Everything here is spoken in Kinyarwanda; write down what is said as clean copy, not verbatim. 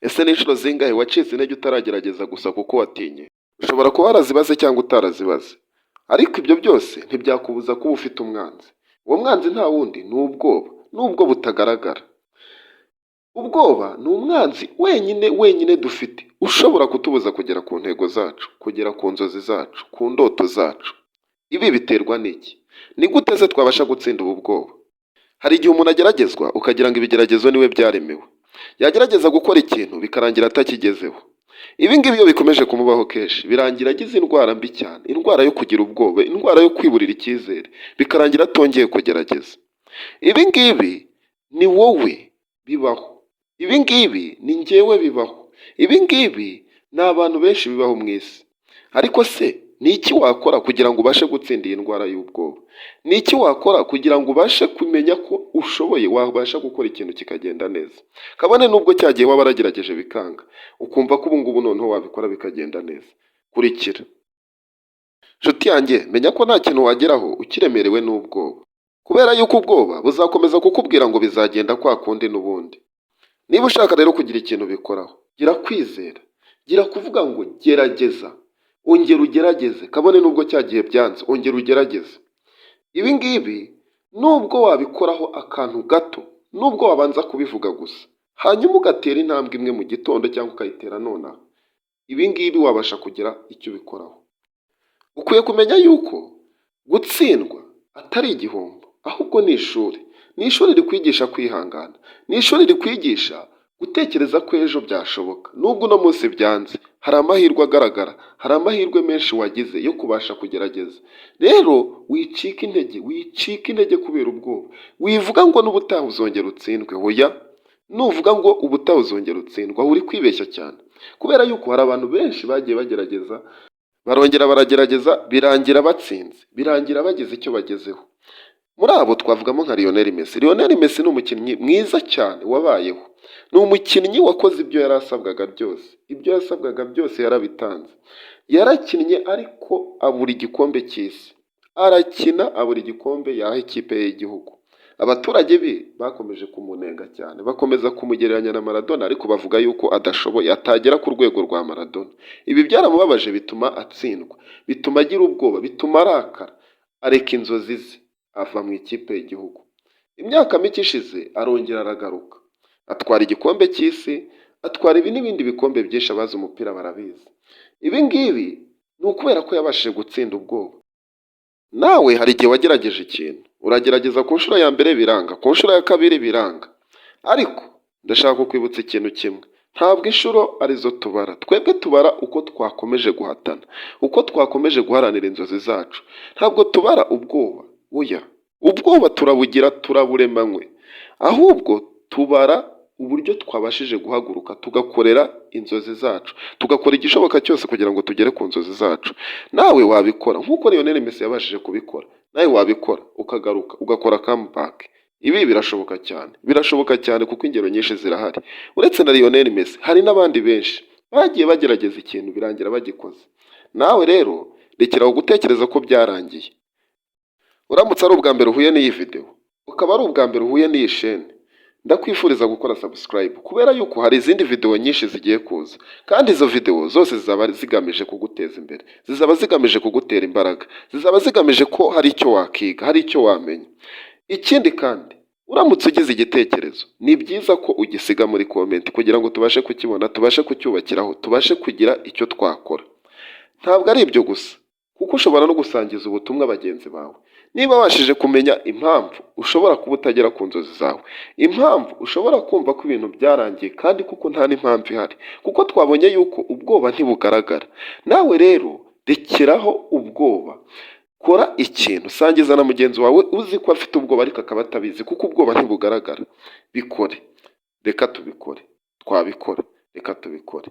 Ese ni inshuro zingahe wacitse intege utaragerageza gusa kuko watinye? Ushobora kuba warazibaze cyangwa utarazibaze, ariko ibyo byose ntibyakubuza kuba ufite umwanzi. Uwo mwanzi nta wundi ni ubwoba, nubwo butagaragara. Ubwoba ni umwanzi wenyine dufite, ushobora kutubuza kugera ku ntego zacu, kugera ku nzozi zacu, ku ndoto zacu. Ibi biterwa n'iki? Ni gute se twabasha gutsinda ubu bwoba? Hari igihe umuntu ageragezwa ukagira ngo ibigeragezo niwe byaremewe. Yagerageza gukora ikintu bikarangira atakigezeho. Ibi ngibi iyo bikomeje kumubaho kenshi, birangira agize indwara mbi cyane, indwara yo kugira ubwoba, indwara yo kwiburira icyizere, bikarangira atongeye kugerageza. Ibi ngibi ni wowe bibaho. Ibi ngibi ni njyewe bibaho. Ibi ngibi ni abantu benshi bibaho mu isi. Ariko se ni iki wakora kugira ngo ubashe gutsinda iyi ndwara y'ubwoba? Ni iki wakora kugira ngo ubashe kumenya ko ushoboye, wabasha gukora ikintu kikagenda neza? Kabone nubwo cyagiye waba waragerageje bikanga, ukumva ko ubu ngubu noneho wabikora bikagenda neza. Kurikira. Nshuti yanjye, menya ko nta kintu wageraho ukiremerewe n'ubwoba. Kubera yuko ubwoba buzakomeza kukubwira ngo bizagenda kwa kundi n'ubundi. Niba ushaka rero kugira ikintu bikoraho, gira kwizera. Gira kuvuga ngo gerageza. Ongera ugerageze. Kabone nubwo cyagiye byanze, ongera ugerageze. Ibi ngibi nubwo wabikoraho akantu gato, nubwo wabanza kubivuga gusa, hanyuma ugatera intambwe imwe mu gitondo cyangwa ukayitera nonaha, ibi ngibi wabasha kugira icyo ubikoraho. Ukwiye kumenya yuko gutsindwa atari igihombo, ahubwo ni ishuri. Ni ishuri rikwigisha kwihangana. Ni ishuri rikwigisha gutekereza ko ejo byashoboka. Nubwo uno munsi byanze, hari amahirwe agaragara, hari amahirwe menshi wagize yo kubasha kugerageza. Rero wicika intege kubera ubwoba. Wivuga ngo n'ubutaha uzongera utsindwe, hoya. Nuvuga ngo ubutaha uzongera utsindwa, uri kwibeshya cyane. Kubera yuko hari abantu benshi bagiye bagerageza, barongera baragerageza, birangira batsinze, birangira bagize icyo bagezeho. Muri abo twavugamo nka Lionel Messi. Lionel Messi ni umukinnyi mwiza cyane wabayeho. Ni umukinnyi wakoze ibyo yari asabwaga byose. Ibyo yasabwaga byose yarabitanze. Yarakinnye ariko abura igikombe cy'isi. Arakina abura igikombe yaha ikipe y'igihugu. Abaturage be bakomeje kumunenga cyane, bakomeza kumugereranya na Maradona, ariko bavuga yuko adashoboye, atagera ku rwego rwa Maradona. Ibi byaramubabaje, bituma atsindwa, bituma agira ubwoba, bituma arakara, areka inzozi ze, ava mu ikipe y'igihugu. Imyaka mike ishize arongera aragaruka, atwara igikombe cy'isi, atwara ibi n'ibindi bikombe byinshi, abazi umupira barabizi. Ibi ngibi ni ukubera ko yabashije gutsinda ubwoba. Nawe hari igihe wagerageje ikintu, uragerageza ku nshuro ya mbere biranga, ku nshuro ya kabiri biranga, ariko ndashaka kukwibutsa ikintu kimwe. Ntabwo inshuro arizo tubara, twebwe tubara uko twakomeje guhatana, uko twakomeje guharanira inzozi zacu. Ntabwo tubara ubwoba, oya. Ubwoba turabugira, turaburemanywe, ahubwo tubara uburyo twabashije guhaguruka tugakorera inzozi zacu, tugakora igishoboka cyose kugira ngo tugere ku nzozi zacu. Nawe wabikora nk'uko Lionel Messi yabashije kubikora. Nawe wabikora ukagaruka ugakora comeback. Ibi birashoboka cyane kuko ingero nyinshi zirahari. Uretse na Lionel Messi, hari n'abandi benshi bagiye bagerageza ikintu birangira bagikoze. Nawe rero rekeraho gutekereza ko byarangiye. Uramutse ari ubwa mbere uhuye n'iyi video, ukaba ari ubwa mbere uhuye n'iyi chaîne, ndakwifuriza gukora subscribe, kubera yuko hari izindi video nyinshi zigiye kuza, kandi izo video zose zizaba zigamije kuguteza imbere, zizaba zigamije kugutera imbaraga, zizaba zigamije ko hari icyo wakiga, hari icyo wamenya. Ikindi kandi, uramutse ugize igitekerezo, ni byiza ko ugisiga muri comment kugira ngo tubashe kukibona, tubashe kucyubakiraho, tubashe kugira icyo twakora. Ntabwo ari ibyo gusa, kuko ushobora no gusangiza ubutumwa bagenzi bawe. Niba wabashije kumenya impamvu ushobora kuba utagera ku nzozi zawe, impamvu ushobora kumva ko ibintu byarangiye kandi kuko nta n'impamvu ihari, kuko twabonye yuko ubwoba ntibugaragara. Nawe rero rekeraho ubwoba, kora ikintu, sangiza na mugenzi wawe uzi ko afite ubwoba ariko akaba atabizi, kuko ubwoba ntibugaragara. Bikore, reka tubikore, twabikora, reka tubikore.